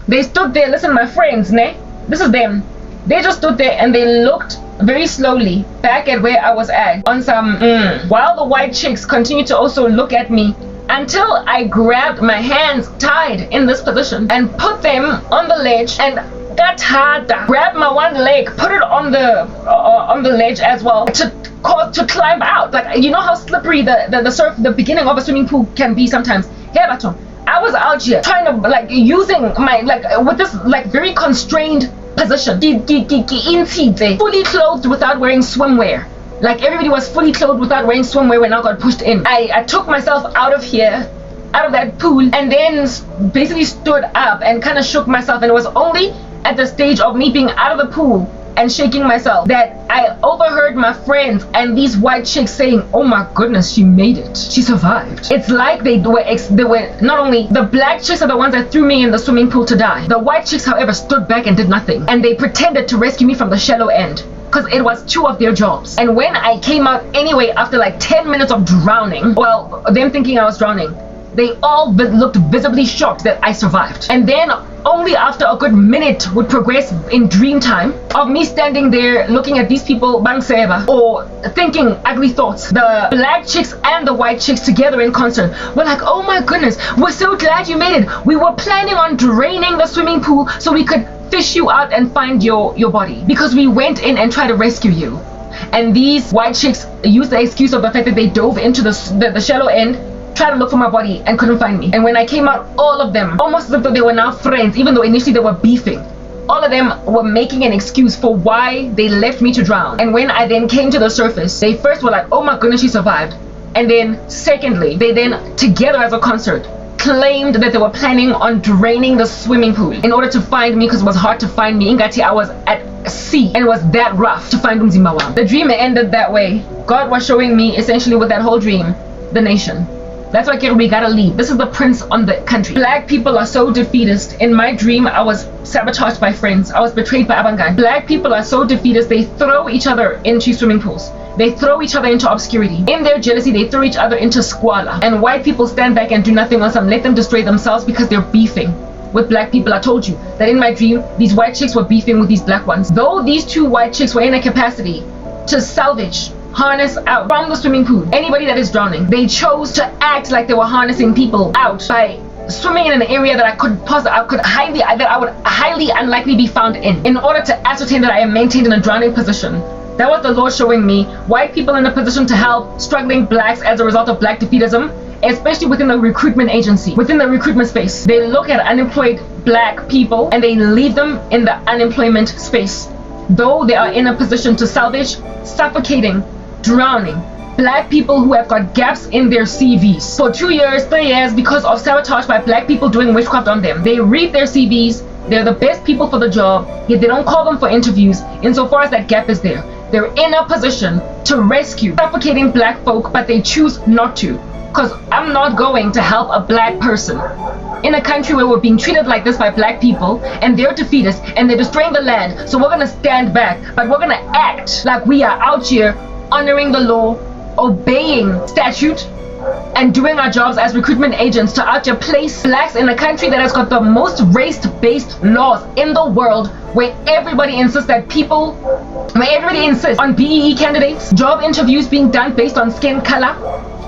They stood there. Listen, my friends, ne? This is them. They just stood there and they looked very slowly back at where I was at on some while the white chicks continued to also look at me until I grabbed my hands tied in this position and put them on the ledge and grabbed my one leg, put it on the ledge as well to climb out. Like, you know how slippery the beginning of a swimming pool can be sometimes. I was out here trying to like using my with this like very constrained position, fully clothed without wearing swimwear. Like everybody was fully clothed without wearing swimwear when I got pushed in. I took myself out of here, out of that pool, and then basically stood up and kind of shook myself. And it was only at the stage of me being out of the pool and shaking myself that I overheard my friends and these white chicks saying, "Oh my goodness, she made it. She survived." It's like they were not only the black chicks are the ones that threw me in the swimming pool to die. The white chicks, however, stood back and did nothing, and they pretended to rescue me from the shallow end because it was two of their jobs. And when I came out anyway after like 10 minutes of drowning, well, them thinking I was drowning, they all looked visibly shocked that I survived. And then only after a good minute would progress in dream time of me standing there looking at these people bangseba or thinking ugly thoughts, the black chicks and the white chicks together in concert were like, "Oh my goodness, we're so glad you made it. We were planning on draining the swimming pool so we could fish you out and find your body because we went in and tried to rescue you." And these white chicks used the excuse of the fact that they dove into the shallow end, tried to look for my body and couldn't find me. And when I came out, all of them, almost as if they were now friends, even though initially they were beefing, all of them were making an excuse for why they left me to drown. And when I then came to the surface, they first were like, "Oh my goodness, she survived." And then secondly, they then together as a concert claimed that they were planning on draining the swimming pool in order to find me because it was hard to find me. Ingati, I was at sea and it was that rough to find umzimba wami. The dream ended that way. God was showing me essentially with that whole dream, the nation. That's why we gotta leave. This is the prince on the country. Black people are so defeatist. In my dream, I was sabotaged by friends. I was betrayed by Abangan. Black people are so defeatist, they throw each other into swimming pools. They throw each other into obscurity. In their jealousy, they throw each other into squalor. And white people stand back and do nothing on some. Let them destroy themselves because they're beefing with black people. I told you that in my dream, these white chicks were beefing with these black ones. Though these two white chicks were in a capacity to salvage, harness out from the swimming pool anybody that is drowning, they chose to act like they were harnessing people out by swimming in an area that I would highly unlikely be found in order to ascertain that I am maintained in a drowning position. That was the Lord showing me white people in a position to help struggling blacks as a result of black defeatism, especially within the recruitment agency, within the recruitment space. They look at unemployed black people and they leave them in the unemployment space, though they are in a position to salvage, suffocating, drowning black people who have got gaps in their CVs for 2 years, 3 years because of sabotage by black people doing witchcraft on them. They read their CVs, they're the best people for the job, yet they don't call them for interviews insofar as that gap is there. They're in a position to rescue suffocating black folk, but they choose not to. Because I'm not going to help a black person in a country where we're being treated like this by black people and they're defeatists and they're destroying the land. So we're going to stand back, but we're going to act like we are out here honoring the law, obeying statute, and doing our jobs as recruitment agents to out here place blacks in a country that has got the most race-based laws in the world, where everybody insists on BEE candidates, job interviews being done based on skin color,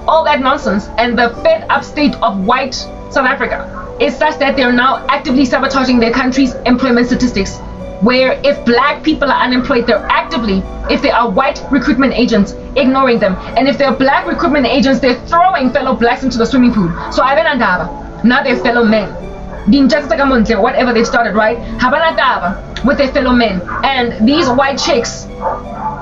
all that nonsense. And the fed up state of white South Africa is such that they're now actively sabotaging their country's employment statistics, where if black people are unemployed, they're actively, if they are white recruitment agents, ignoring them. And if they're black recruitment agents, they're throwing fellow blacks into the swimming pool. So now they're fellow men. Whatever they've started, right? With their fellow men. And these white chicks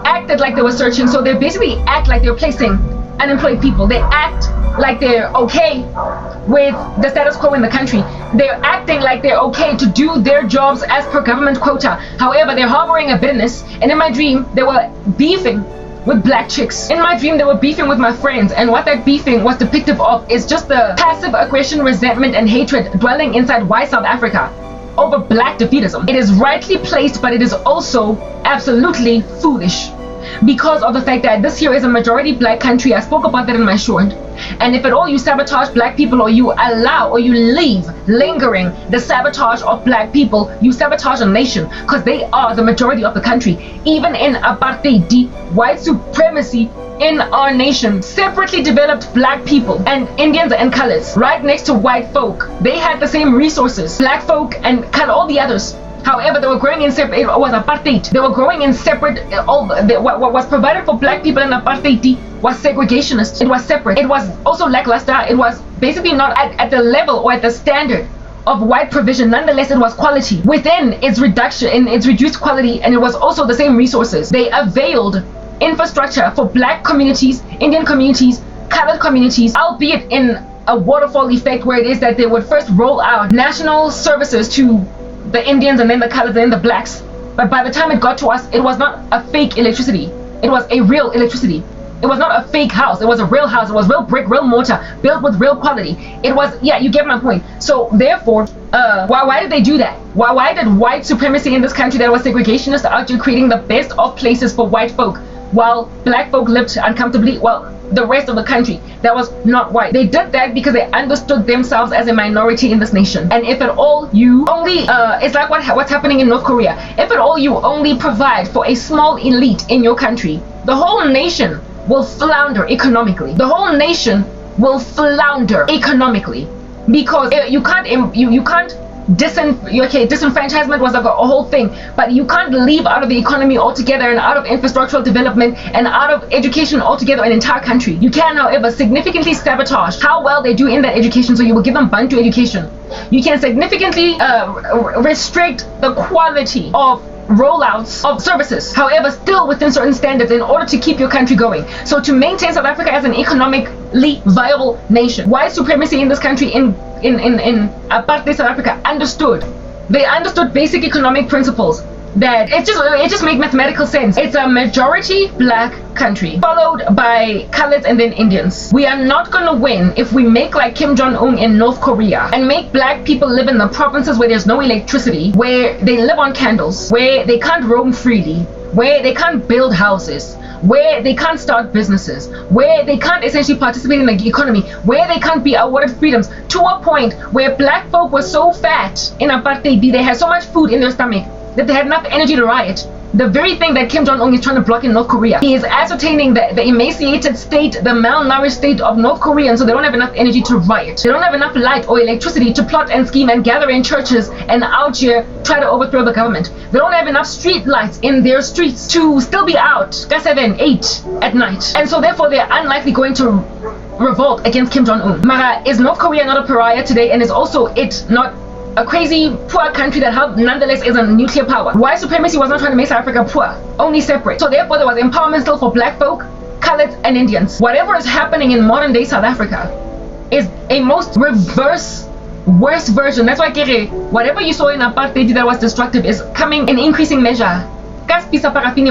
acted like they were searching, so they basically act like they're placing unemployed people. They act like they're okay with the status quo in the country. They're acting like they're okay to do their jobs as per government quota. However, they're harboring a bitterness. And in my dream, they were beefing with black chicks. In my dream, they were beefing with my friends. And what that beefing was depictive of is just the passive aggression, resentment, and hatred dwelling inside white South Africa over black defeatism. It is rightly placed, but it is also absolutely foolish. because of the fact that this here is a majority black country. I spoke about that in my short. And if at all you sabotage black people, or you allow or you leave lingering the sabotage of black people, you sabotage a nation, because they are the majority of the country. Even in apartheid, white supremacy in our nation separately developed black people and Indians and colors right next to white folk. They had the same resources, black folk and all the others. However, they were growing in separate. It was apartheid. They were growing in separate. What was provided for black people in apartheid was segregationist. It was separate. It was also lackluster. It was basically not at the level or at the standard of white provision. Nonetheless, it was quality within its reduction, in its reduced quality, and it was also the same resources. They availed infrastructure for black communities, Indian communities, colored communities, albeit in a waterfall effect, where it is that they would first roll out national services to the Indians and then the colors and then the blacks. But by the time it got to us, it was not a fake electricity. It was a real electricity. It was not a fake house. It was a real house. It was real brick, real mortar, built with real quality. It was, yeah, you get my point. So therefore, why did they do that? Why did white supremacy in this country that was segregationist out here creating the best of places for white folk, while black folk lived uncomfortably? Well, the rest of the country that was not white. They did that because they understood themselves as a minority in this nation. And if at all you only, it's like what's happening in North Korea. If at all you only provide for a small elite in your country, the whole nation will flounder economically. The whole nation will flounder economically, because you can't disenfranchisement was like a whole thing, but you can't leave out of the economy altogether and out of infrastructural development and out of education altogether an entire country. You can, however, significantly sabotage how well they do in that education, so you will give them Bantu education. You can significantly restrict the quality of rollouts of services, however, still within certain standards, in order to keep your country going. So to maintain South Africa as an economically viable nation, white supremacy in this country, in apartheid South Africa, understood basic economic principles that it just made mathematical sense. It's a majority black country followed by coloreds and then Indians. We are not gonna win if we make like Kim Jong-un in North Korea and make black people live in the provinces where there's no electricity, where they live on candles, where they can't roam freely, where they can't build houses, where they can't start businesses, where they can't essentially participate in the economy, where they can't be awarded freedoms, to a point where black folk were so fat in apartheid, they had so much food in their stomach that they had enough energy to riot. The very thing that Kim Jong-un is trying to block in North Korea. He is ascertaining the emaciated state, the malnourished state of North Koreans, so they don't have enough energy to riot. They don't have enough light or electricity to plot and scheme and gather in churches and out here try to overthrow the government. They don't have enough street lights in their streets to still be out 7, 8 at night. And so therefore they're unlikely going to revolt against Kim Jong-un. Mara, is North Korea not a pariah today, and is also it not a crazy poor country that nonetheless is a nuclear power? White supremacy was not trying to make South Africa poor, only separate. So therefore there was empowerment still for black folk, colored and Indians. Whatever is happening in modern day South Africa is a most worst version. That's why whatever you saw in apartheid that was destructive is coming in increasing measure,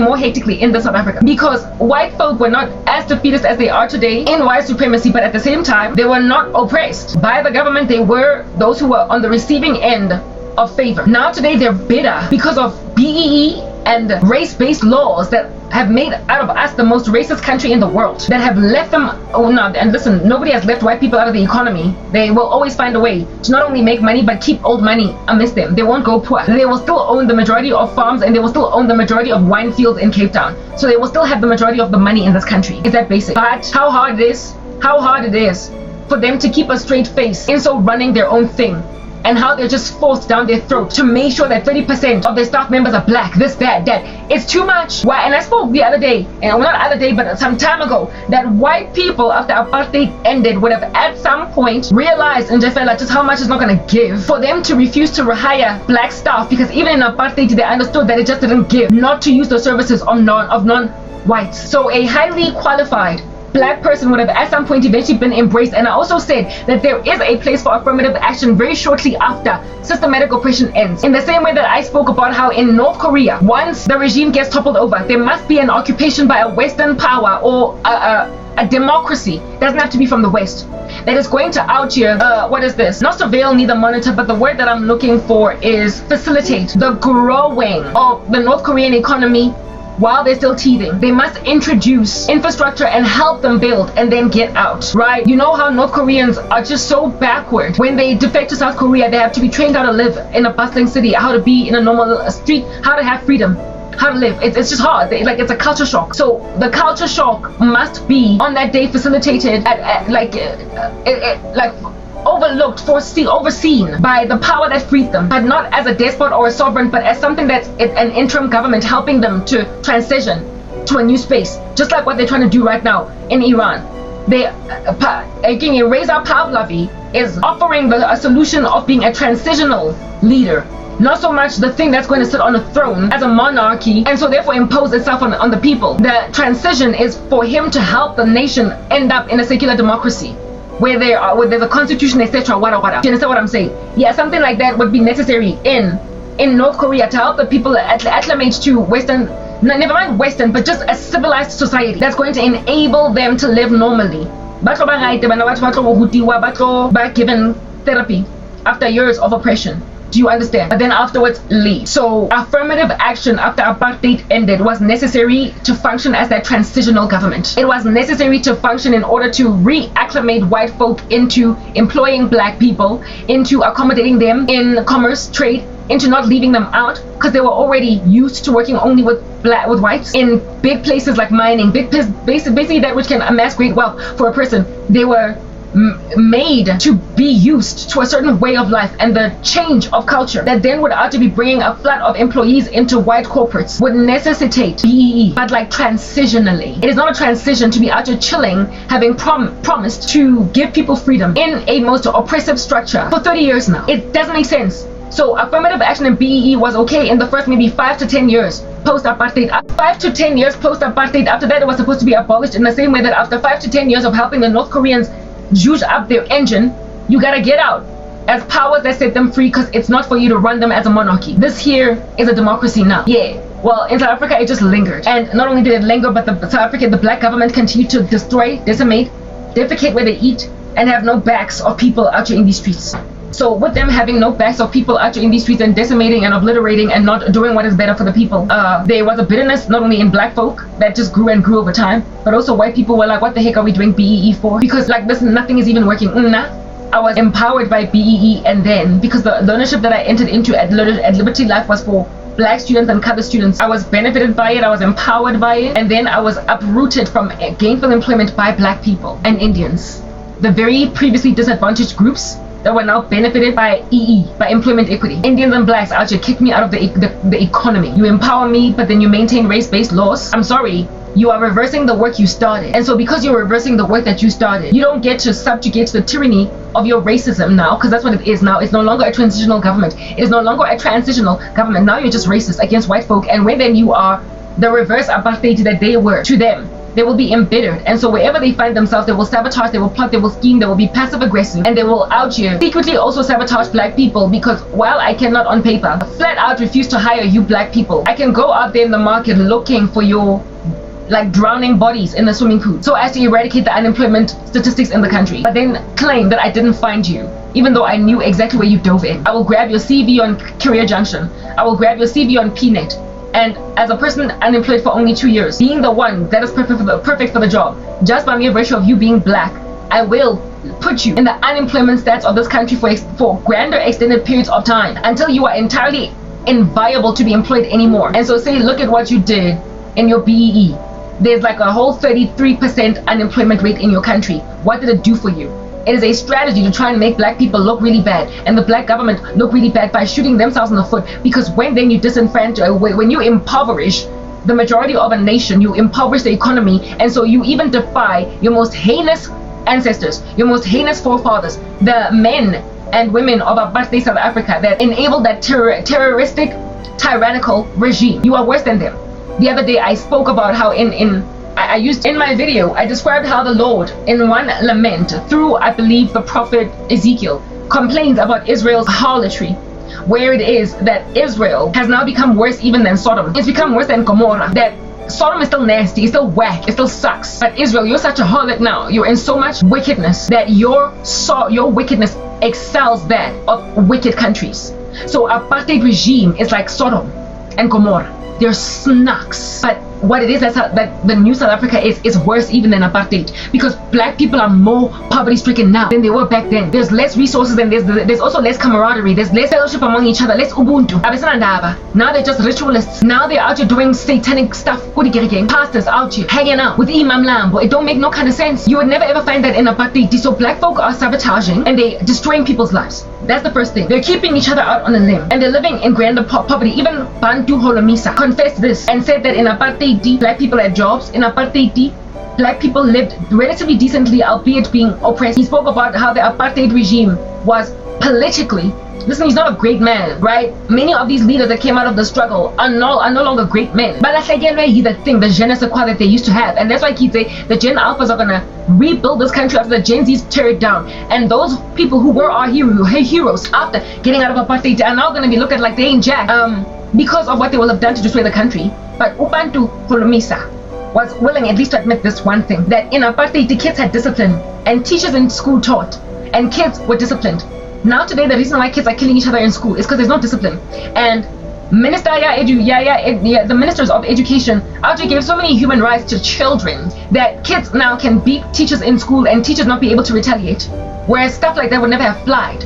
more hectically in South Africa, because white folk were not as defeatist as they are today in white supremacy, but at the same time they were not oppressed by the government. They were those who were on the receiving end of favor. Now today they're bitter because of BEE and race-based laws that have made out of us the most racist country in the world, that have left them, and listen, nobody has left white people out of the economy. They will always find a way to not only make money but keep old money amidst them. They won't go poor. They will still own the majority of farms, and they will still own the majority of wine fields in Cape Town. So they will still have the majority of the money in this country. Is that basic? But how hard it is for them to keep a straight face in so running their own thing, and how they're just forced down their throat to make sure that 30% of their staff members are black, this, that. It's too much. Why? And I spoke the other day, and not other day, but some time ago, that white people after apartheid ended would have at some point realized in Jeffela just how much it's not going to give for them to refuse to rehire black staff, because even in apartheid they understood that it just didn't give not to use the services of non-whites. So a highly qualified black person would have at some point eventually been embraced. And I also said that there is a place for affirmative action very shortly after systematic oppression ends. In the same way that I spoke about how in North Korea, once the regime gets toppled over, there must be an occupation by a Western power or a democracy. Doesn't have to be from the West, that is going to out here, what is this? Not surveil, neither monitor, but the word that I'm looking for is facilitate the growing of the North Korean economy while they're still teething. They must introduce infrastructure and help them build and then get out, right? You know how North Koreans are just so backward. When they defect to South Korea, they have to be trained how to live in a bustling city, how to be in a normal street, how to have freedom, how to live. It's just hard. It's a culture shock. So the culture shock must be on that day facilitated overlooked, overseen by the power that freed them, but not as a despot or a sovereign, but as something that's an interim government helping them to transition to a new space, just like what they're trying to do right now in Iran. Reza Pahlavi is offering a solution of being a transitional leader, not so much the thing that's going to sit on a throne as a monarchy and so therefore impose itself on the people. The transition is for him to help the nation end up in a secular democracy where there's a constitution, etc. Do you understand what I'm saying? Yeah, something like that would be necessary in North Korea to help the people acclimate to Western, never mind Western, but just a civilized society that's going to enable them to live normally. Given therapy after years of oppression. Do you understand? But then afterwards leave. So affirmative action after apartheid ended was necessary to function as that transitional government. It was necessary to function in order to reacclimate white folk into employing black people, into accommodating them in commerce, trade, into not leaving them out because they were already used to working only with whites in big places like mining, basically that which can amass great wealth for a person. They were made to be used to a certain way of life, and the change of culture that then would have to be bringing a flood of employees into white corporates would necessitate BEE, but like transitionally. It is not a transition to be out here chilling, having promised to give people freedom in a most oppressive structure for 30 years now. It doesn't make sense. So affirmative action in BEE was okay in the first maybe 5 to 10 years post-apartheid. 5 to 10 years post-apartheid, after that it was supposed to be abolished, in the same way that after 5 to 10 years of helping the North Koreans juice up their engine, you gotta get out as powers that set them free, because it's not for you to run them as a monarchy. This here is a democracy now. Yeah. Well, in South Africa, it just lingered. And not only did it linger, but the black government continued to destroy, decimate, defecate where they eat, and have no backs of people out here in these streets. So with them having no backs of people out here in these streets and decimating and obliterating and not doing what is better for the people, there was a bitterness not only in black folk that just grew and grew over time, but also white people were like, what the heck are we doing BEE for? Because like this, nothing is even working. I was empowered by BEE, and then because the learnership that I entered into at Liberty Life was for black students and colored students, I was benefited by it, I was empowered by it, and then I was uprooted from gainful employment by black people and Indians, the very previously disadvantaged groups that were now benefited by by employment equity. Indians and blacks out here kicked me out of the economy. You empower me, but then you maintain race-based laws. I'm sorry, you are reversing the work you started. And so because you're reversing the work that you started, you don't get to subjugate the tyranny of your racism now, because that's what it is now. It's no longer a transitional government. It is no longer a transitional government. Now you're just racist against white folk, and when then you are the reverse apartheid that they were to them. They will be embittered, and so wherever they find themselves, they will sabotage, they will plot, they will scheme, they will be passive aggressive, and they will out here secretly also sabotage black people. Because while I cannot on paper flat out refuse to hire you black people, I can go out there in the market looking for your like drowning bodies in the swimming pool so as to eradicate the unemployment statistics in the country, but then claim that I didn't find you even though I knew exactly where you dove in. I will grab your CV on Career Junction, I will grab your CV on PNet. And as a person unemployed for only 2 years, being the one that is perfect for the job, just by mere virtue of you being black, I will put you in the unemployment stats of this country for grander extended periods of time until you are entirely inviable to be employed anymore. And so say, look at what you did in your BEE. There's like a whole 33% unemployment rate in your country. What did it do for you? It is a strategy to try and make black people look really bad and the black government look really bad by shooting themselves in the foot, because when then you disenfranchise, when you impoverish the majority of a nation, you impoverish the economy, and so you even defy your most heinous ancestors, your most heinous forefathers, the men and women of apartheid South Africa that enabled that terroristic, tyrannical regime. You are worse than them. The other day I spoke about how I used in my video, I described how the Lord in one lament through, I believe, the prophet Ezekiel, complains about Israel's harlotry, where it is that Israel has now become worse even than Sodom. It's become worse than Gomorrah. That Sodom is still nasty, it's still whack, it still sucks. But Israel, you're such a harlot now. You're in so much wickedness that your wickedness excels that of wicked countries. So apartheid regime is like Sodom and Gomorrah. They're snacks, but what it is that the new South Africa is worse even than apartheid, because black people are more poverty stricken now than they were back then. There's less resources and there's also less camaraderie, there's less fellowship among each other, less ubuntu. Now they're just ritualists. Now they're out here doing satanic stuff. Pastors out here hanging out with Imam Lambo. It don't make no kind of sense. You would never ever find that in apartheid. So black folk are sabotaging and they destroying people's lives. That's the first thing. They're keeping each other out on a limb and they're living in grander poverty. Even Bantu Holomisa confessed this and said that in apartheid, black people had jobs. In apartheid, black people lived relatively decently, albeit being oppressed. He spoke about how the apartheid regime was politically, listen, he's not a great man, right? Many of these leaders that came out of the struggle are no longer great men. But that's again the thing, the je ne sais quoi that they used to have. And that's why kids say the Gen Alphas are gonna rebuild this country after the Gen Zs tear it down. And those people who were our heroes after getting out of apartheid are now gonna be looked at like they ain't jack. Because of what they will have done to destroy the country. But Ubantu Holomisa was willing at least to admit this one thing, that in apartheid the kids had discipline and teachers in school taught and kids were disciplined. Now today the reason why kids are killing each other in school is because there's no discipline. And the ministers of education actually gave so many human rights to children that kids now can beat teachers in school and teachers not be able to retaliate, whereas stuff like that would never have flied,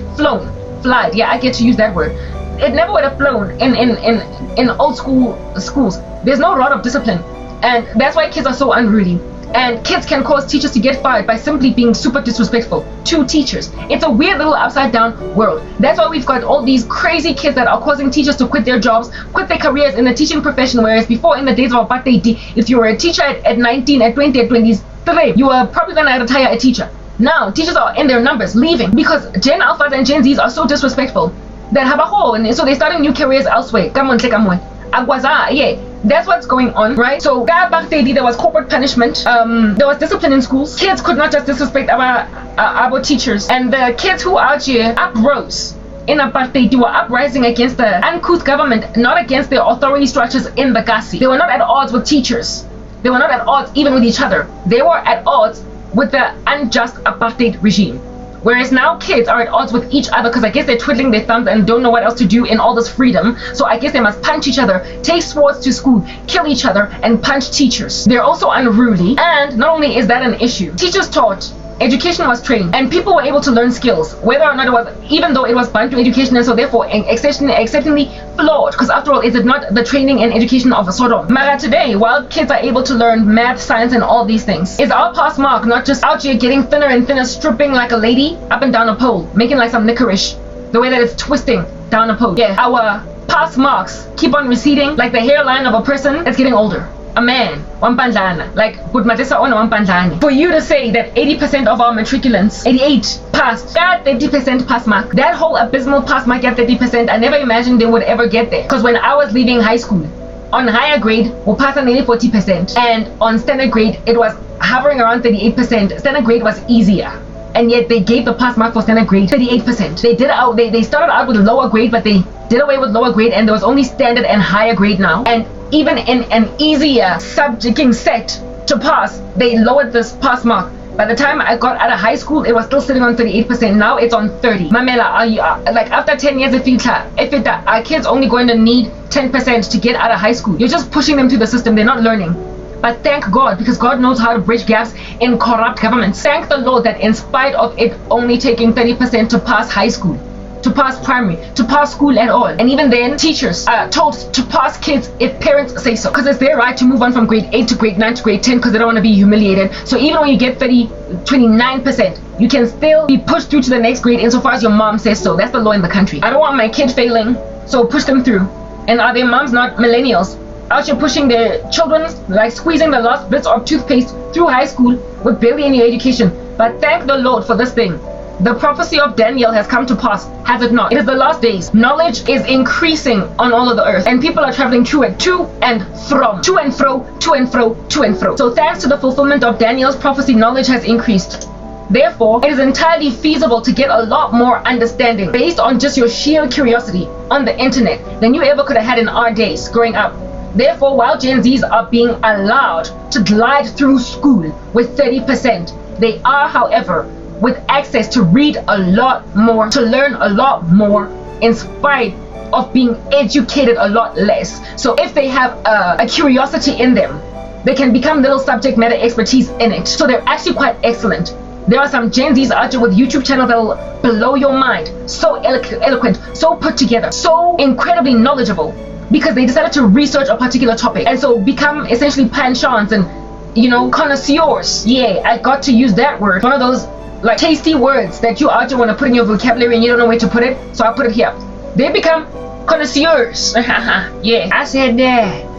yeah, I get to use that word. It never would have flown in old school schools. There's no rod of discipline, and that's why kids are so unruly. And kids can cause teachers to get fired by simply being super disrespectful to teachers. It's a weird little upside down world. That's why we've got all these crazy kids that are causing teachers to quit their jobs, quit their careers in the teaching profession, whereas before, in the days of apartheid, if you were a teacher at 19, at 20, at 23, you were probably going to retire a teacher. Now teachers are in their numbers leaving because Gen Alphas and Gen Zs are so disrespectful that have a hole, and so they're starting new careers elsewhere. Come on, yeah, that's what's going on, right? So there was corporate punishment, there was discipline in schools. Kids could not just disrespect our teachers, and the kids who out here uprose in apartheid were uprising against the uncouth government, not against the authority structures in the Kasi. They were not at odds with teachers. They were not at odds even with each other. They were at odds with the unjust apartheid regime. Whereas now kids are at odds with each other because I guess they're twiddling their thumbs and don't know what else to do in all this freedom. So I guess they must punch each other, take swords to school, kill each other, and punch teachers. They're also unruly. And not only is that an issue, teachers taught, education was trained, and people were able to learn skills, whether or not it was, even though it was Bantu education, and so therefore exceptionally flawed, because after all, is it not the training and education of a Sodom? Mara today, while kids are able to learn math, science, and all these things, is our pass mark not just out here getting thinner and thinner, stripping like a lady up and down a pole, making like some licorice, the way that it's twisting down a pole? Yeah, our pass marks keep on receding like the hairline of a person that's getting older. A man, wampandlana, like Budmatesa on wampandlani. For you to say that 80% of our matriculants, 88 passed, got 30% pass mark, that whole abysmal pass mark at 30%, I never imagined they would ever get there. Because when I was leaving high school, on higher grade, we passed on nearly 40%, and on standard grade, it was hovering around 38%. Standard grade was easier, and yet they gave the pass mark for standard grade 38%. They started out with lower grade, but they did away with lower grade, and there was only standard and higher grade now. And even in an easier subjecting set to pass, they lowered this pass mark. By the time I got out of high school, it was still sitting on 38%. Now it's on 30. Mamela, are you like after 10 years if our kids only going to need 10% to get out of high school? You're just pushing them to the system. They're not learning. But thank God, because God knows how to bridge gaps in corrupt governments. Thank the Lord that in spite of it only taking 30% to pass high school, to pass primary, to pass school at all, and even then teachers are told to pass kids if parents say so, because it's their right to move on from grade 8 to grade 9 to grade 10 because they don't want to be humiliated. So even when you get 29%, you can still be pushed through to the next grade insofar as your mom says so. That's the law in the country. I don't want my kid failing, so push them through. And are their moms not millennials out here pushing their children, like squeezing the last bits of toothpaste through high school with barely any education? But thank the Lord for this thing. The prophecy of Daniel has come to pass, has it not? It is the last days. Knowledge is increasing on all of the earth, and people are traveling to and from, to and fro, to and fro, to and fro. So thanks to the fulfillment of Daniel's prophecy, knowledge has increased. Therefore, it is entirely feasible to get a lot more understanding based on just your sheer curiosity on the internet than you ever could have had in our days growing up. Therefore, while Gen Zs are being allowed to glide through school with 30%, they are, however, with access to read a lot more, to learn a lot more, inspired of being educated a lot less. So if they have a curiosity in them, they can become little subject matter expertise in it. So they're actually quite excellent. There are some Gen Zs out there with YouTube channels that will blow your mind. So eloquent, so put together, so incredibly knowledgeable, because they decided to research a particular topic and so become essentially penchants and, you know, connoisseurs. Yeah, I got to use that word. One of those like tasty words that you out there want to put in your vocabulary and you don't know where to put it, so I put it here. They become connoisseurs. Yeah, I said that.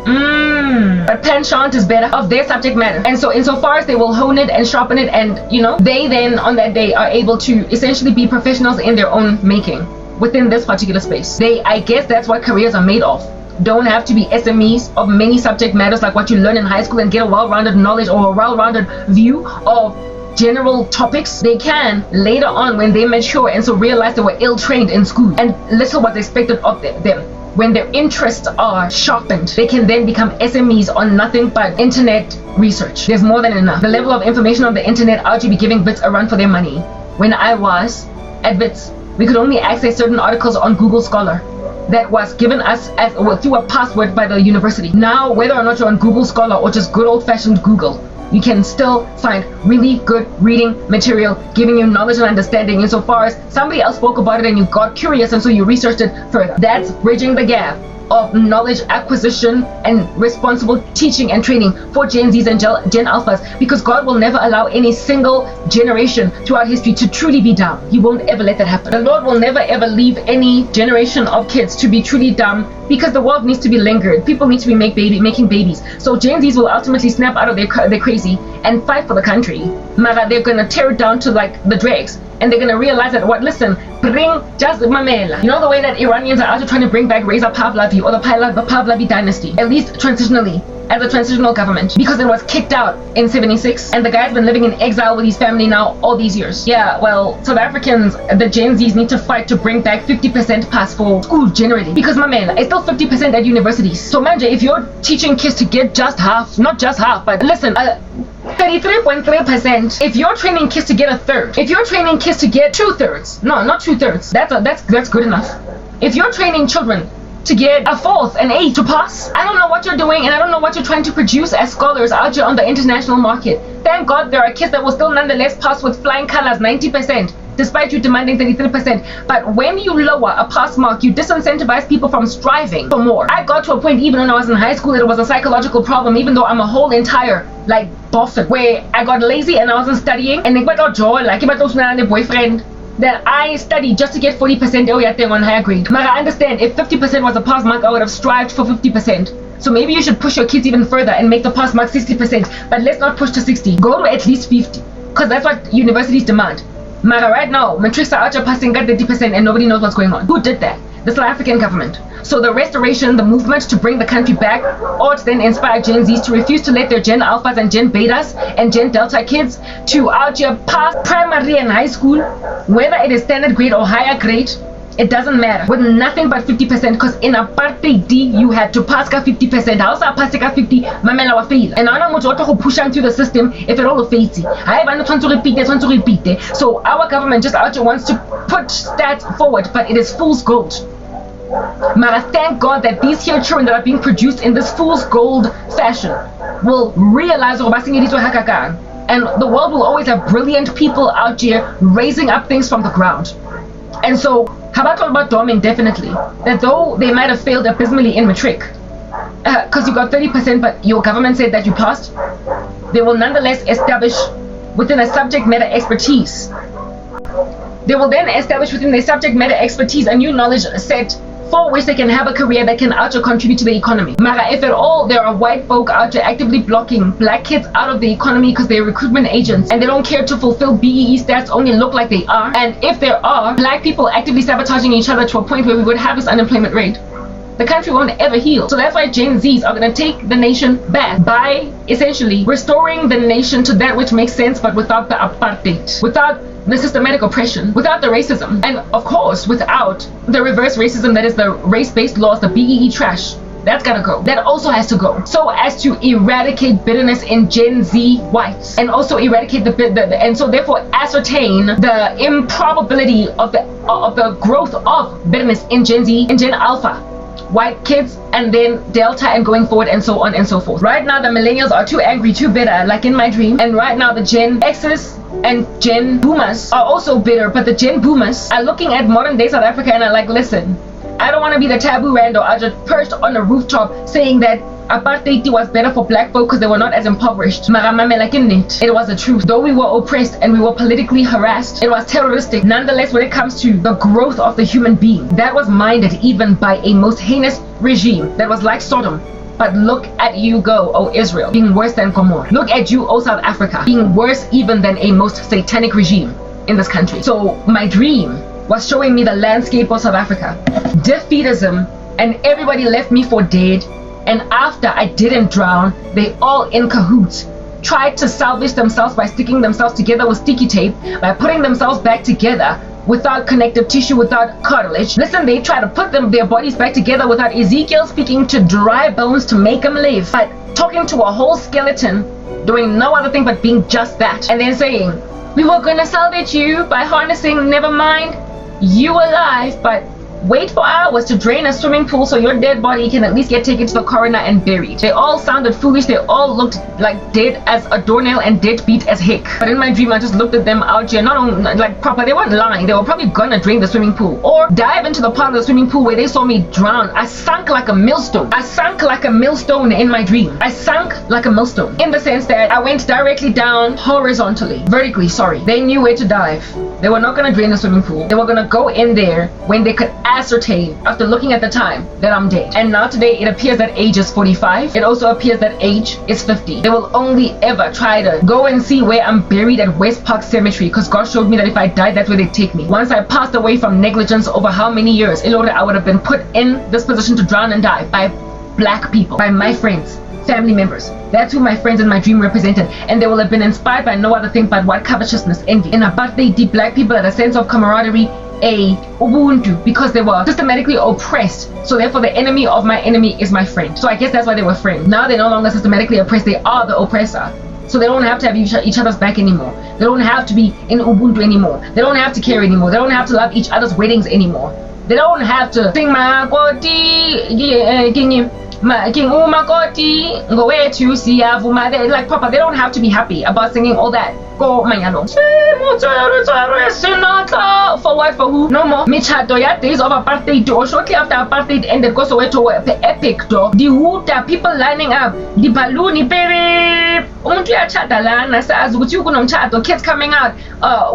But penchant is better of their subject matter, and so insofar as they will hone it and sharpen it, and you know, they then on that day are able to essentially be professionals in their own making within this particular space. I guess that's what careers are made of. Don't have to be SMEs of many subject matters like what you learn in high school and get a well-rounded knowledge or a well-rounded view of general topics. They can later on when they mature and so realize they were ill-trained in school and little was expected of them. When their interests are sharpened, they can then become SMEs on nothing but internet research. There's more than enough. The level of information on the internet, I'll be giving Wits a run for their money. When I was at Wits, we could only access certain articles on Google Scholar that was given us as through a password by the university. Now, whether or not you're on Google Scholar or just good old-fashioned Google, you can still find really good reading material giving you knowledge and understanding insofar as somebody else spoke about it and you got curious and so you researched it further. That's bridging the gap of knowledge acquisition and responsible teaching and training for Gen Zs and Gen Alphas, because God will never allow any single generation throughout history to truly be dumb. He won't ever let that happen. The Lord will never ever leave any generation of kids to be truly dumb, because the world needs to be lingered. People need to be making babies. So Gen Zs will ultimately snap out of their crazy and fight for the country. Mara, they're gonna tear it down to like the dregs. And they're gonna realize that bring just mamela. You know the way that Iranians are also trying to bring back Reza Pahlavi or the Pahlavi dynasty, at least transitionally, as a transitional government, because it was kicked out in 76 and the guy's been living in exile with his family now all these years. Yeah, well, South Africans, the Gen Zs need to fight to bring back 50% pass for school generally, because mamela, it's still 50% at universities. So manja, if you're teaching kids to get just half, not just half, but listen, 33.3%. If you're training kids to get a third, if you're training kids to get 2/3, no, not 2/3, that's good enough. If you're training children to get a fourth, an eighth to pass, I don't know what you're doing, and I don't know what you're trying to produce as scholars out here on the international market. Thank God there are kids that will still nonetheless pass with flying colors, 90%. Despite you demanding 33%. But when you lower a pass mark, you disincentivize people from striving for more. I got to a point, even when I was in high school, it was a psychological problem, even though I'm a whole entire, like, boffin, where I got lazy and I wasn't studying, and I got joy, like, a boyfriend, that I studied just to get 40% on higher grade. But I understand, if 50% was a pass mark, I would have strived for 50%. So maybe you should push your kids even further and make the pass mark 60%, but let's not push to 60. Go to at least 50, because that's what universities demand. Mara, right now, matrics are out here passing at 30% and nobody knows what's going on. Who did that? The South African government. So the restoration, the movement to bring the country back, ought to then inspire Gen Zs to refuse to let their Gen Alphas and Gen Betas and Gen Delta kids to out here pass primary and high school, whether it is standard grade or higher grade. It doesn't matter, with nothing but 50%, because in apartheid D, you had to pass 50%. How sa pass 50, mamela wa fail. And now much to push through the system if it all fails. I want to repeat. So our government just out here wants to put stats forward, but it is fool's gold. Mara, thank God that these here children that are being produced in this fool's gold fashion will realize and the world will always have brilliant people out here raising up things from the ground. And so, how about dorming definitely, that though they might have failed abysmally in matric, because you got 30%, but your government said that you passed, they will nonetheless establish within a subject matter expertise. They will then establish within their subject matter expertise a new knowledge set for which they can have a career that can out contribute to the economy. Mara, if at all there are white folk out there actively blocking black kids out of the economy because they're recruitment agents and they don't care to fulfill BEE stats, only look like they are, and if there are black people actively sabotaging each other to a point where we would have this unemployment rate, the country won't ever heal. So that's why Gen Zs are going to take the nation back by essentially restoring the nation to that which makes sense, but without the apartheid, without the systematic oppression, without the racism, and of course without the reverse racism that is the race-based laws, the BEE trash That's gotta go. That also has to go. So as to eradicate bitterness in Gen Z whites, and also eradicate and so therefore ascertain the improbability of the growth of bitterness in Gen Z, in Gen Alpha white kids, and then Delta, and going forward, and so on and so forth. Right now the millennials are too angry, too bitter, like in my dream. And right now the Gen X's and Gen Boomers are also bitter, but the Gen Boomers are looking at modern day South Africa and are like, listen, I don't want to be the taboo rando. I just perched on a rooftop saying that apartheid was better for black folk because they were not as impoverished. It was the truth. Though we were oppressed and we were politically harassed, it was terroristic. Nonetheless, when it comes to the growth of the human being, that was minded even by a most heinous regime that was like Sodom. But look at you go, O Israel, being worse than Gomorrah. Look at you, O South Africa, being worse even than a most satanic regime in this country. So my dream was showing me the landscape of South Africa. Defeatism, and everybody left me for dead. And after I didn't drown, they all in cahoots tried to salvage themselves by sticking themselves together with sticky tape, by putting themselves back together without connective tissue, without cartilage. Listen, they try to put their bodies back together without Ezekiel speaking to dry bones to make them live, but talking to a whole skeleton, doing no other thing but being just that, and then saying, we were gonna salvage you by harnessing, never mind, you alive, but wait for hours to drain a swimming pool so your dead body can at least get taken to the coroner and buried. They all sounded foolish. They all looked like dead as a doornail and deadbeat as heck. But in my dream, I just looked at them out here, not on, like proper. They weren't lying. They were probably gonna drain the swimming pool or dive into the part of the swimming pool where they saw me drown. I sunk like a millstone. I sunk like a millstone in my dream. I sunk like a millstone in the sense that I went directly down horizontally, vertically, sorry. They knew where to dive. They were not gonna drain the swimming pool. They were gonna go in there when they could ascertain after looking at the time that I'm dead. And now today it appears that age is 45. It also appears that age is 50. They will only ever try to go and see where I'm buried at West Park Cemetery, because God showed me that if I died, that's where they take me. Once I passed away from negligence over how many years, in order I would have been put in this position to drown and die by black people, by my friends, family members. That's who my friends in my dream represented, and they will have been inspired by no other thing but what? Covetousness, envy. In apartheid, deep black people had a sense of camaraderie, a ubuntu, because they were systematically oppressed. So therefore the enemy of my enemy is my friend. So I guess that's why they were friends. Now they're no longer systematically oppressed, they are the oppressor. So they don't have to have each other's back anymore. They don't have to be in ubuntu anymore. They don't have to care anymore. They don't have to love each other's weddings anymore. They don't have to sing like Papa. They don't have to be happy about singing all that. Go mayalo. For what? For who? No more. Michato ya days of apartheid or shortly after apartheid ended, go Soweto epic do. The Huta people lining up, the balloon baby. Umuntu uyachadalana sazi ukuthi kunomchato, kids coming out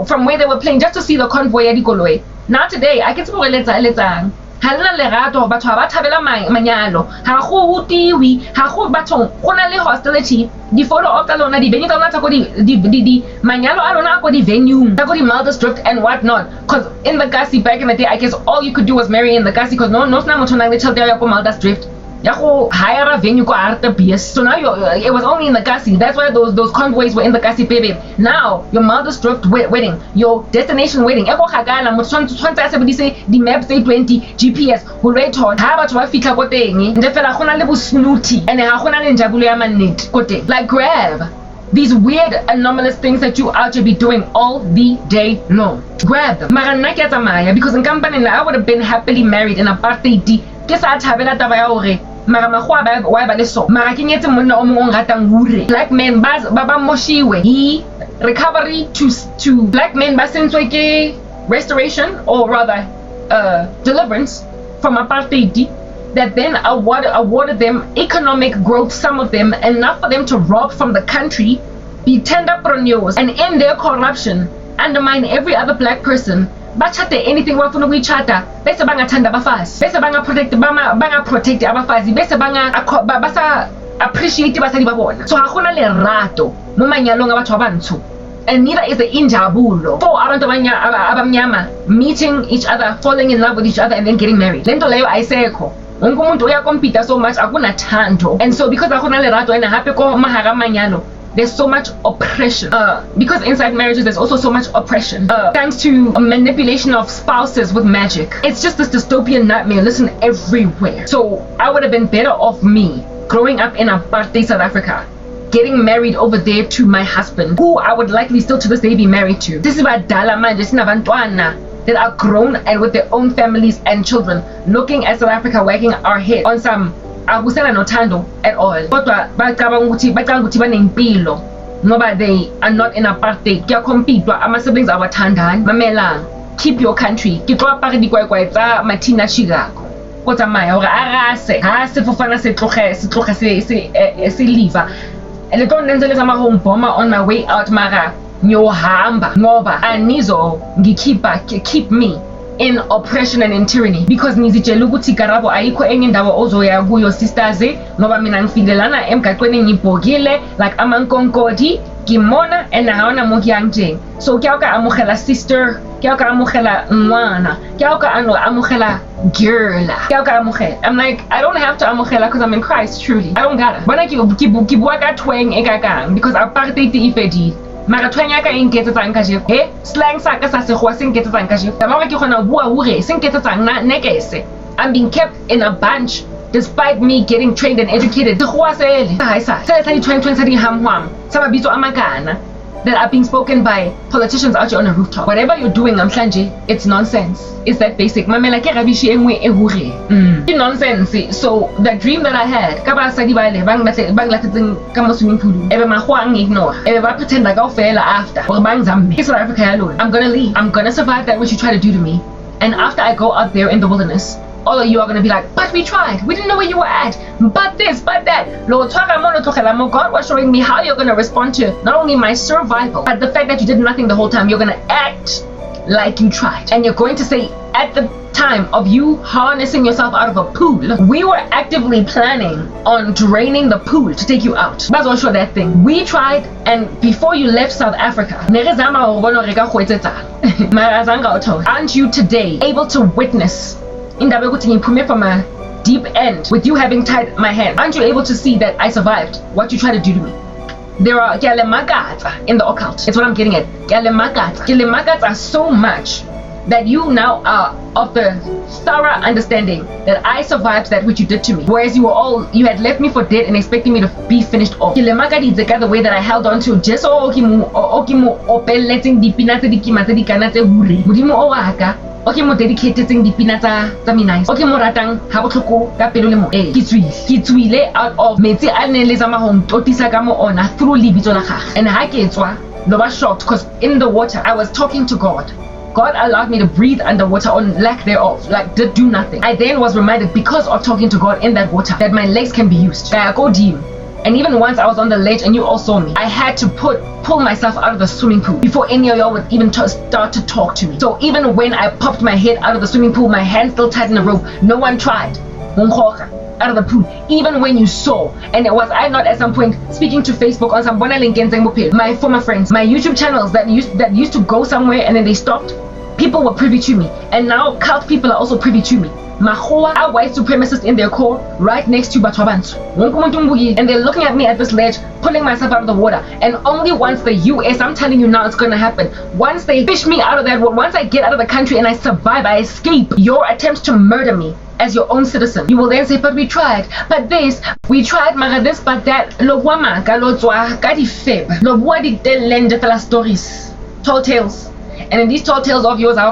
from where they were playing just to see the convoy ya dikoloi. Now today I get to letang. Halina lerato batho ba thabela manyalo ha go hutiwi ha go batho go na le hostility di photo of lona di venue tsa lona tsa go di manyalo a lona go di venue tsa go di Maldives drift and whatnot, because in the Gasi back in the day I guess all you could do was marry in the Gasi, because no sna motho nang le tšhelete ya go Maldives drift ya go hire a venue go Arta BS. So now it was only in the Gasi. That's why those convoys were in the Gasi baby. Now your Maldives drift wedding, your destination wedding, ego khagala motho tshwantse a sebedise di maps tse 20 GPS go rate hot ha batho ba fitla go teng nde fela gona le bo snooty and ha gona le njabulo ya mannet go teng. Like grab these weird anomalous things that you out to be doing all the day long. Grab them. Mara nna ke a tsamaya because in company I would have been happily married in apartheid. Ke sa thabela taba ya hore mara magwa ba le so mara ke nyetse monna o mongwe ratang hure. Black men ba moshiwe. He recovery to black men ba sentswe ke restoration, or rather deliverance from apartheid, that then awarded them economic growth, some of them enough for them to rob from the country, be tenderpreneurs, and in their corruption undermine every other black person. Bachate anything wafuna kuyichata bese bangathanda abafazi, bese banga protect abafazi, bese basa appreciate basadi babona. So hakuna lerato mo manyalong a batho ba bantsho, and neither is the injabulo for abantu abamnyama meeting each other, falling in love with each other, and then getting married. Lento leyo ayisekho. Wonke umuntu uyakompita so much, akuna thando. And so because akuna lerato and happy ko mahara manyalo, there's so much oppression. Because inside marriages there's also so much oppression. Thanks to a manipulation of spouses with magic. It's just this dystopian nightmare, listen, everywhere. So I would have been better off me growing up in apartheid South Africa, getting married over there to my husband, who I would likely still to this day be married to. This is badala manje sinabantwana that are grown and with their own families and children, looking at South Africa wagging our head on some akusela nothando at all. Kodwa bacabanga ukuthi banempilo ngoba they are not in apartheid. Kuyacompetwa, ama-siblings awathandani. Mamela, keep your country. Ke tlo apare dikwaikwai tsa mathina chigako go tsamaya gore a rase ha sefofana se tloge se liva le tlo nne ntse le tsama home bomber on my way out mara ngiyohamba ngoba anizo keep me in oppression and in tyranny, because ngizitshela ukuthi karabo ayikho enye indawo ozoya kuyo sisters ngoba mina ngifilelana emgaqweni ngibhokile like amankonkodi kimona and haona mo kyangteng. So ke ka amogela sister, ke ka amogela ngwana, ke ka amogela girl, ke ka amogela. I'm like, I don't have to amogela because I'm in Christ truly. I don't gotta. Bona ke bua ka tweng e ka kang because apartheid e fedile. Mara tweng ya ka e nketsetsang ka jeko slang sa ka sa segwa se nketsetsang ka jeko taba ke gona bua hore se nketsetsang na nekese. I'm being kept in a bunch despite me getting trained and educated. Segwa sele ha isa se sa di tweng sa di hamhwam sa mabitso a magana that are being spoken by politicians out here on a rooftop. Whatever you're doing namhlanje, it's nonsense. It's that basic. Mamela ke rabishi engwe e hure. It's nonsense. So the dream that I had, ka ba sadi ba le bang latetseng ka mo swimming pool. Ebe mahwang ignore. Ebe ba pretend like go fail after. Or bang zambe. South Africa alone. I'm gonna leave. I'm gonna survive that which you try to do to me. And after I go out there in the wilderness, all of you are going to be like, but we tried. We didn't know where you were at. But this, but that. God was showing me how you're going to respond to not only my survival, but the fact that you did nothing the whole time. You're going to act like you tried. And you're going to say, at the time of you harnessing yourself out of a pool, we were actively planning on draining the pool to take you out. That's what show that thing. We tried, and before you left South Africa, aren't you today able to witness from a deep end with you having tied my hand? Aren't you able to see that I survived what you tried to do to me? There are in the occult. It's what I'm getting at. Makats are so much that you now are of the thorough understanding that I survived that which you did to me. Whereas you had left me for dead and expecting me to be finished off. The way that I held on to just okay mo dedicated tseng dipina tsa minais. Okay mo ratang ha botlhoko ka pelo le mo ke tswile out of metsi a ne le tsama ho ntotisa ka mo ona through lebitso la gagwe. And ha ke tswa no ba shocked because in the water I was talking to God. God allowed me to breathe underwater on lack thereof, like did do nothing. I then was reminded because of talking to God in that water that my legs can be used. Go deep. And even once I was on the ledge and you all saw me, I had to pull myself out of the swimming pool before any of y'all would even start to talk to me. So even when I popped my head out of the swimming pool, my hand still tied in the rope. No one tried. Out of the pool. Even when you saw, and it was I not at some point speaking to Facebook on some my former friends, my YouTube channels that used to go somewhere and then they stopped. People were privy to me, and now cult people are also privy to me. Mahoa are white supremacists in their core, right next to Batwabantu. And they're looking at me at this ledge, pulling myself out of the water. And only once the US, I'm telling you now it's gonna happen, once they fish me out of that water, once I get out of the country and I survive, I escape your attempts to murder me as your own citizen, you will then say, but we tried, but this, we tried, mara this, but that. Stories, tall tales. And in these tall tales of yours, in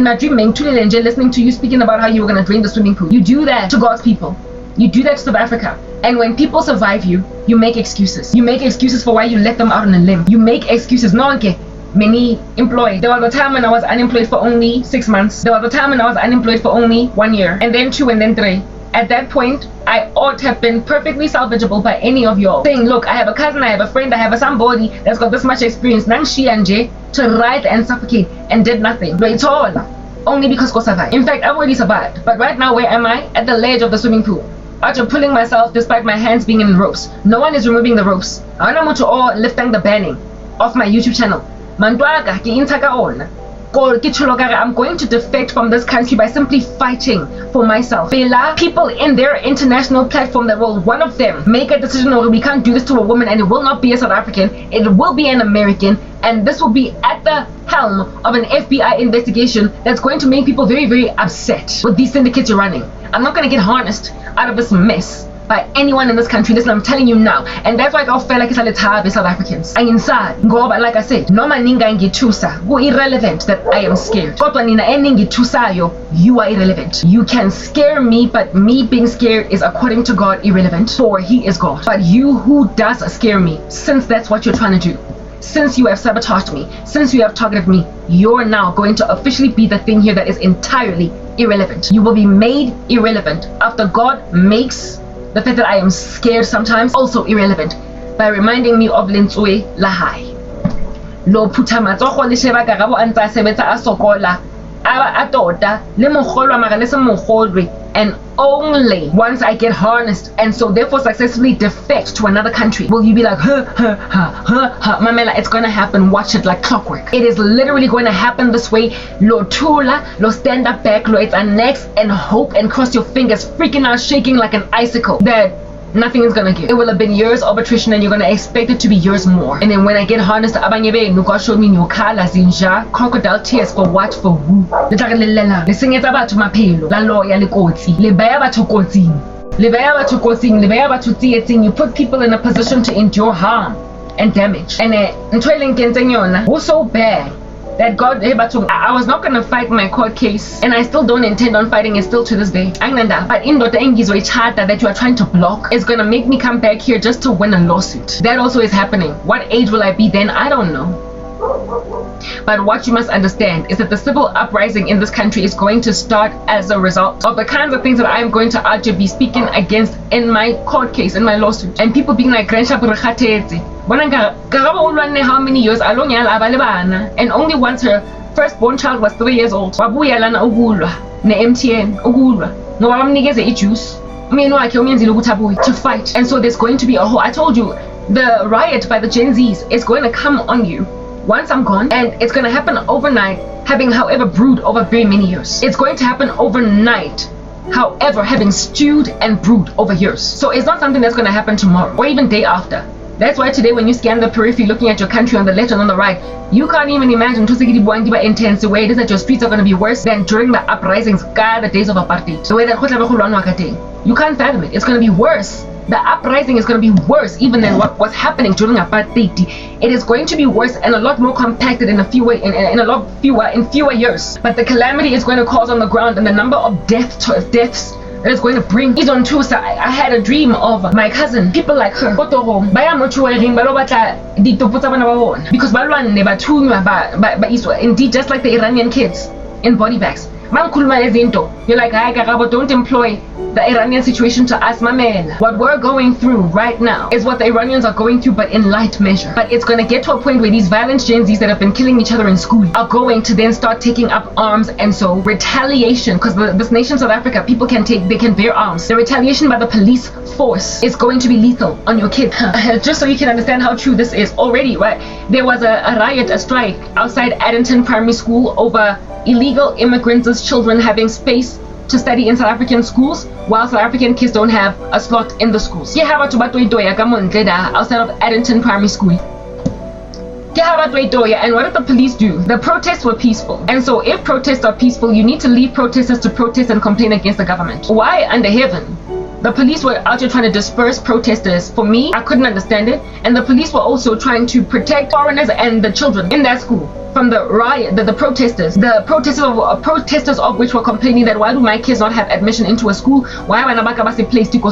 my dream, listening to you speaking about how you were going to drain the swimming pool. You do that to God's people. You do that to South Africa. And when people survive you, you make excuses. You make excuses for why you let them out on a limb. You make excuses. No one can. Many employed. There was a time when I was unemployed for only 6 months. There was a time when I was unemployed for only 1 year. And then 2 and then 3. At that point, I ought to have been perfectly salvageable by any of y'all. Saying, look, I have a cousin, I have a friend, I have somebody that's got this much experience, Nang Shi and Jay, to ride and suffocate and did nothing. But it's all only because go survive. In fact, I've already survived. But right now, where am I? At the ledge of the swimming pool. After pulling myself despite my hands being in the ropes. No one is removing the ropes. I want to all lifting the banning off my YouTube channel. Mantwaga ki intaka on. I'm going to defect from this country by simply fighting for myself. People in their international platform that will, one of them, make a decision, or we can't do this to a woman, and it will not be a South African, it will be an American, and this will be at the helm of an FBI investigation that's going to make people very, very upset with these syndicates you're running. I'm not going to get harnessed out of this mess by anyone in this country. Listen, I'm telling you now. And that's why I feel like it's South Africans. I'm inside. Ngoba, like I said, noma ninga ngithusa, go irrelevant that I am scared. Kodwa nina eningithusayo, you are irrelevant. You can scare me, but me being scared is, according to God, irrelevant, for He is God. But you who does scare me, since that's what you're trying to do, since you have sabotaged me, since you have targeted me, you're now going to officially be the thing here that is entirely irrelevant. You will be made irrelevant after God makes the fact that I am scared sometimes also irrelevant by reminding me of Lentswe Lahai. Lo putha matsogo le sheba ka gabo antsa sebetsa a sokola aba atota le mogolwa mara le se mogolwe, and only once I get harnessed and so therefore successfully defect to another country will you be like, Mamela, it's gonna happen, watch it like clockwork. It is literally going to happen this way. Lo tula, lo stand up back, lo it's a next and hope and cross your fingers, freaking out, shaking like an icicle that nothing is gonna give. It will have been years of attrition and you're gonna expect it to be years more. And then when I get harnessed, abanye benu God showed me nyokhala zinja, crocodile tears for what, for who? Le senyetsa batho maphelo, la loya le kotsi, le baya batho kotsing, le baya batho kotsing, le baya batho tsietsing. You put people in a position to endure harm and damage. And ntho e leng kentseng yona was so bad that God, I was not going to fight my court case, and I still don't intend on fighting it still to this day. But in Dr. Engizwe charter that you are trying to block is going to make me come back here just to win a lawsuit. That also is happening. What age will I be then? I don't know. But what you must understand is that the civil uprising in this country is going to start as a result of the kinds of things that I am going to argue, be speaking against in my court case, in my lawsuit. And people being like, how many years? And only once her firstborn child was 3 years old. To fight. And so there's going to be a whole, I told you, the riot by the Gen Zs is going to come on you once I'm gone, and it's going to happen overnight, having however brewed over very many years. It's going to happen overnight, however having stewed and brewed over years. So it's not something that's going to happen tomorrow or even day after. That's why today when you scan the periphery looking at your country on the left and on the right, you can't even imagine intense the way it is that your streets are going to be worse than during the uprisings, the days of apartheid. The way that you can't fathom it. It's going to be worse. The uprising is going to be worse even than what was happening during apartheid. It is going to be worse and a lot more compacted in fewer years. But the calamity is going to cause on the ground and the number of deaths that it's going to bring is on Tuesday. I had a dream of my cousin, people like her, because indeed just like the Iranian kids in body bags. You're like, don't employ the Iranian situation to us, mamela. What we're going through right now is what the Iranians are going through, but in light measure. But it's going to get to a point where these violent Gen Zs that have been killing each other in school are going to then start taking up arms, and so retaliation, because this nation South Africa, people they can bear arms. The retaliation by the police force is going to be lethal on your kid. Just so you can understand how true this is already, right? There was a riot, a strike outside Addington Primary School over illegal immigrants' children having space to study in South African schools while South African kids don't have a slot in the schools. Outside of Addington Primary School. And what did the police do? The protests were peaceful. And so if protests are peaceful, you need to leave protesters to protest and complain against the government. Why under heaven? The police were out here trying to disperse protesters. For me, I couldn't understand it. And the police were also trying to protect foreigners and the children in that school from the riot, the protesters. The protesters of which were complaining that why do my kids not have admission into a school? Why am I placed to go?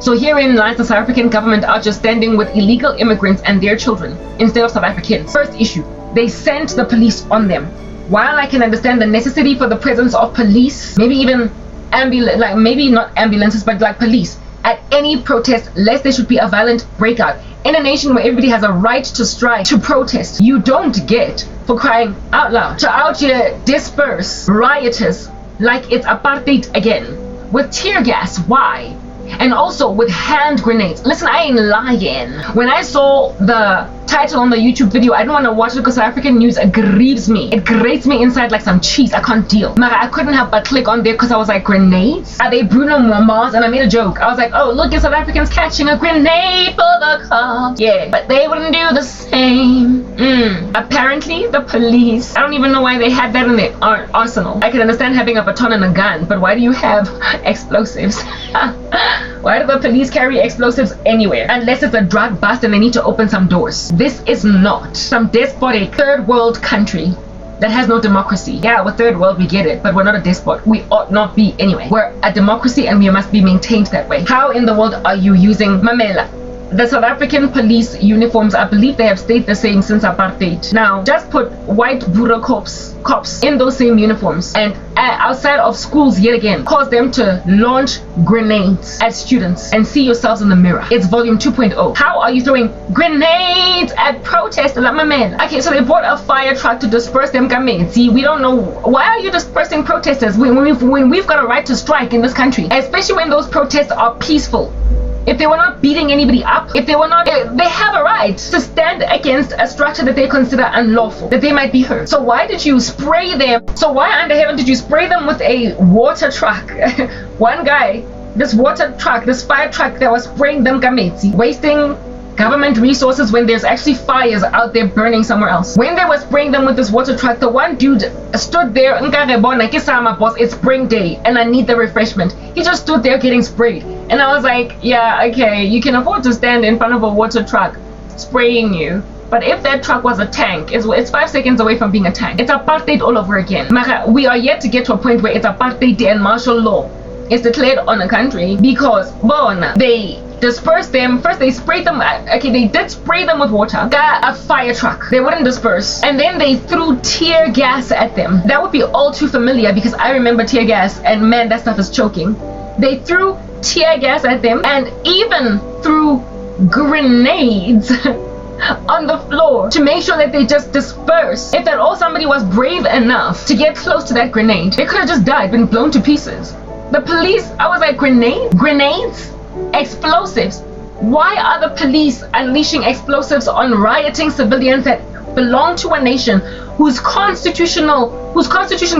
So herein lies the South African government out just standing with illegal immigrants and their children instead of South Africans. First issue, they sent the police on them. While I can understand the necessity for the presence of police, maybe even maybe not ambulances, but like police at any protest, lest there should be a violent breakout. In a nation where everybody has a right to strike, to protest, you don't get, for crying out loud, to out here disperse rioters like it's apartheid again with tear gas. Why? and also with hand grenades. Listen, I ain't lying. When I saw the title on the YouTube video, I didn't want to watch it because South African news grieves me. It grates me inside like some cheese. I can't deal. I couldn't help but click on there because I was like, grenades? Are they Bruno Mars? And I made a joke. I was like, oh, look at South Africans catching a grenade for the cops. Yeah, but they wouldn't do the same. Apparently, the police, I don't even know why they had that in their arsenal. I can understand having a baton and a gun, but why do you have explosives? Why do the police carry explosives anywhere? Unless it's a drug bust and they need to open some doors. This is not some despotic third world country that has no democracy. Yeah, we're third world, we get it, but we're not a despot. We ought not be anyway. We're a democracy and we must be maintained that way. How in the world are you using Mamela? The South African police uniforms, I believe they have stayed the same since apartheid. Now, just put white Bureau cops in those same uniforms and outside of schools yet again, cause them to launch grenades at students and see yourselves in the mirror. It's volume 2.0. How are you throwing grenades at protesters? Okay, so they bought a fire truck to disperse them. See, we don't know. Why are you dispersing protesters when we've got a right to strike in this country? Especially when those protests are peaceful. If they were not beating anybody up, if they were not, they have a right to stand against a structure that they consider unlawful, that they might be hurt. So why did you spray them? So why under heaven did you spray them with a water truck? One guy, this water truck, this fire truck that was spraying them Gametsi, wasting government resources when there's actually fires out there burning somewhere else. When they were spraying them with this water truck, the one dude stood there, boss, it's spring day and I need the refreshment. He just stood there getting sprayed. And I was like, yeah, okay, you can afford to stand in front of a water truck spraying you. But if that truck was a tank, it's 5 seconds away from being a tank. It's apartheid all over again. We are yet to get to a point where it's apartheid and martial law is declared on a country because they dispersed them. First they sprayed them. Okay, they did spray them with water. Got a fire truck. They wouldn't disperse. And then they threw tear gas at them. That would be all too familiar because I remember tear gas and man, that stuff is choking. They threw tear gas at them and even threw grenades on the floor to make sure that they just disperse. If at all somebody was brave enough to get close to that grenade, they could have just died, been blown to pieces. The police, I was like, grenades? Explosives? Why are the police unleashing explosives on rioting civilians that belong to a nation whose constitution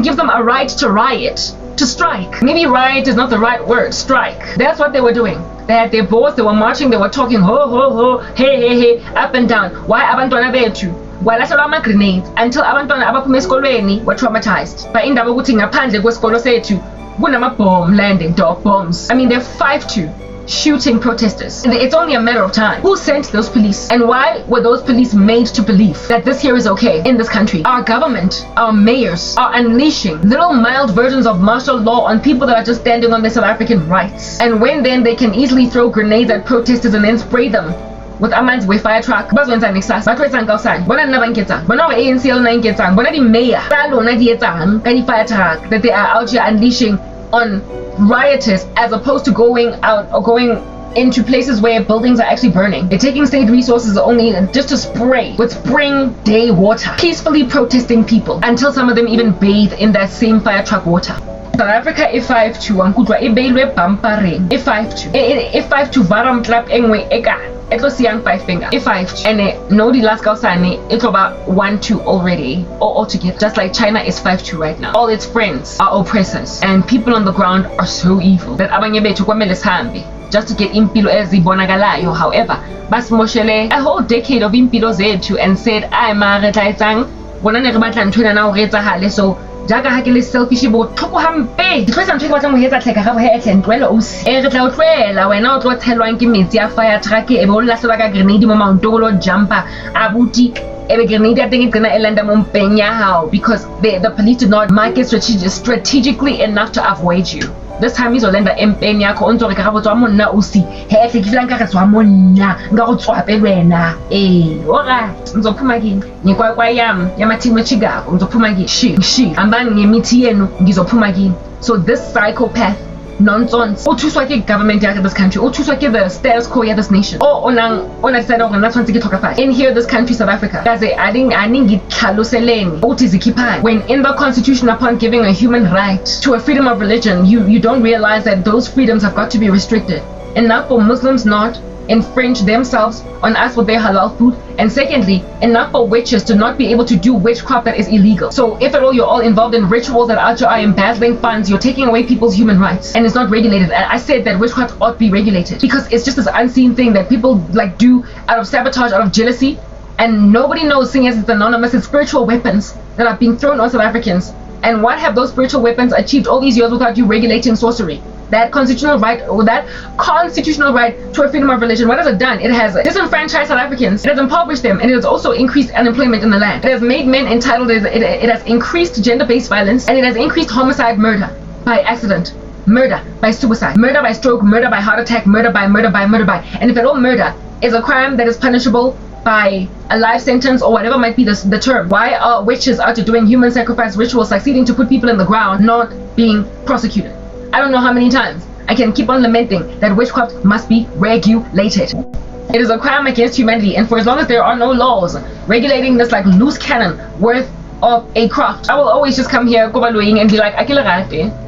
gives them a right to riot, to strike? Maybe riot is not the right word. Strike. That's what they were doing. They had their boards, they were marching, they were talking ho ho ho, hey, up and down. Why abantwana bethu walashelwa ama-grenades until abantwana abaphuma esikolweni were traumatized. But indaba ukuthi ngaphandle kwesikolo sethu kunama-bomb landing, dog bombs. I mean, they're 5'2", shooting protesters. It's only a matter of time. Who sent those police? And why were those police made to believe that this here is okay in this country? Our government, our mayors are unleashing little mild versions of martial law on people that are just standing on their South African rights. And when then they can easily throw grenades at protesters and then spray them with amanzi we-fire truck. Bazwenza nekusasa bathwetsa nkosana bona nna banketsang bona wa ANC lona nketsang bona di mayor tsa lona di etsang ka di-fire truck that they are out here unleashing on rioters as opposed to going out or going into places where buildings are actually burning. They're taking state resources only just to spray with spring day water, peacefully protesting people until some of them even bathe in that same fire truck water. South Africa e5 wankutwa e beilwe bumpereng e5 varam clap engwe eka etlo siyang 5 finger e5 and no di last kausane it's about 1-2 already or altogether, just like China is 5-2 right now. All its friends are oppressors and people on the ground are so evil that abanye bethu kwamele sihambe just to get impilo ezibonakalayo. However, basimoshele a whole decade of impilo zethu and said ay mara tla etsang bona ne re batla ntwena na o re etsagale. So jaaka ha ke le selfish bo thoko hampe di tlosa ntwe ke batla mo hetsa tlheka ga bo he etle ntwela o se re tla o tloela wena o tlo tshelwang ke metsi a fire truck e be o lahlelwa ka grenade mo mountolo jumper abuti ebe grenade ya teng e tsena e landa mo mpeng ya hao because the police did not market strategically enough to avoid you. This time izolenda empeng yakho o ntse re ka ga botswa monna o si he etle ke filang ka re tswa monna nga go tswape lwena alright ngizophuma kini ngikwakwa yami yamathimo chigako ngizophuma kini shi ambani ngemithi yenu ngizophuma kini. So this psychopath nonsense o thuswa ke government ya this country, o thuswa ke the status quo ya this nation ona tsena go nna tshwantse ke thoka fast in here this country South Africa kaze aningi tlhaloseleng uthi zikhipha when in the constitution upon giving a human right to a freedom of religion you don't realize that those freedoms have got to be restricted. enough for Muslims not infringe themselves on us with their halal food, and secondly, enough for witches to not be able to do witchcraft that is illegal. So if at all you're all involved in rituals that are embezzling funds, you're taking away people's human rights, and it's not regulated. And I said that witchcraft ought to be regulated because it's just this unseen thing that people like do out of sabotage, out of jealousy, and nobody knows, seeing as it's anonymous. It's spiritual weapons that are being thrown on South Africans. And what have those spiritual weapons achieved all these years without you regulating sorcery? That constitutional right to a freedom of religion, what has it done? It has disenfranchised South Africans, it has impoverished them, and it has also increased unemployment in the land. It has made men entitled, it has increased gender-based violence, and it has increased homicide, murder by accident, murder by suicide, murder by stroke, murder by heart attack, murder by. And if at all murder is a crime that is punishable by a life sentence or whatever might be the term, why are witches out doing human sacrifice rituals succeeding to put people in the ground not being prosecuted? I don't know how many times I can keep on lamenting that witchcraft must be regulated. It is a crime against humanity, and for as long as there are no laws regulating this like loose cannon worth of a craft, I will always just come here and be like, Akila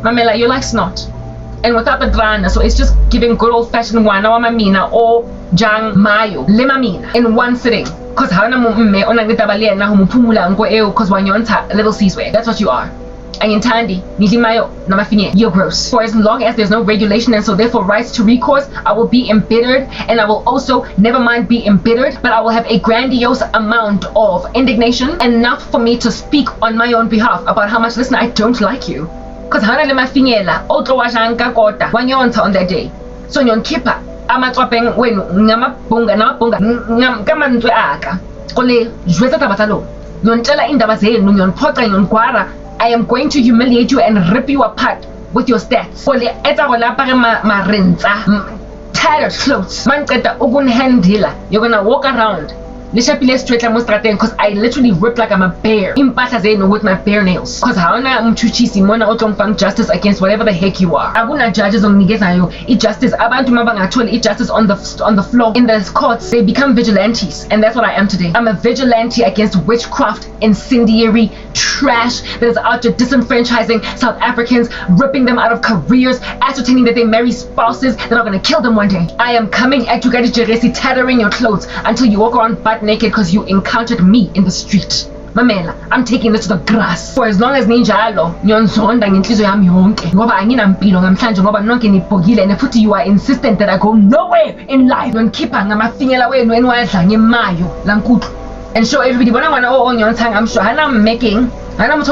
Mamela, you're like snot. And without the drana, so it's just giving good old fashioned wana wa mamina or jang mayo le mamina in one sitting. Cause hawana mumme onangitabalia na humupumula ngo eo cause wanyonta little seasway. That's what you are. Anyintandi, nilimayo, namafinye, you're gross. For as long as there's no regulation and so therefore rights to recourse, I will be embittered, and I will also never mind be embittered, but I will have a grandiose amount of indignation, enough for me to speak on my own behalf about how much, listen, I don't like you. Cause hana le mafinyela, otro washanka kota, wanyonta on that day. So nyon kipa, amatwapeng wenu, ngamabunga, ngamantwe aka, kole, jweza tabatalo, nyon tela indaba zenu, nyon pota, nyon kwara, I am going to humiliate you and rip you apart with your stats. Tattered clothes. You're gonna walk around because I literally rip like I'm a bear. With my bare nails. Because justice against whatever the heck you are. Judges on justice. Justice on the floor. In the courts, they become vigilantes. And that's what I am today. I'm a vigilante against witchcraft, incendiary trash that is out there disenfranchising South Africans, ripping them out of careers, ascertaining that they marry spouses that are gonna kill them one day. I am coming at you guys, tattering your clothes until you walk around butt naked because you encountered me in the street. Mamela, I'm taking this to the grass. For as long as ninjalo, nyonzonda ngenhliziyo yami yonke. Ngoba anginampilo namhlanje ngoba nonke nibhokile and futhi you are insistent that I go nowhere in life. Nonkhipha ngamafinyela wenu eniwadla ngemayo lankuthu. And show everybody bona ngwana o nyontshang, I'm sure I'm making. That's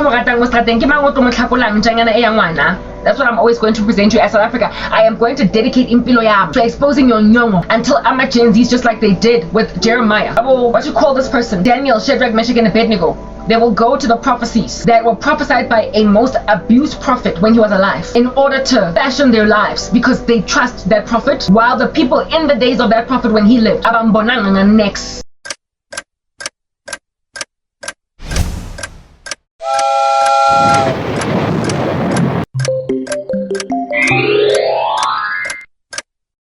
what I'm always going to present you as South Africa. I am going to dedicate impilo yam to exposing your nyongo until I'm at Gen Z's just like they did with Jeremiah. What you call this person? Daniel, Shadrach, Meshach, and Abednego. They will go to the prophecies that were prophesied by a most abused prophet when he was alive in order to fashion their lives because they trust that prophet, while the people in the days of that prophet when he lived, abambonanga next.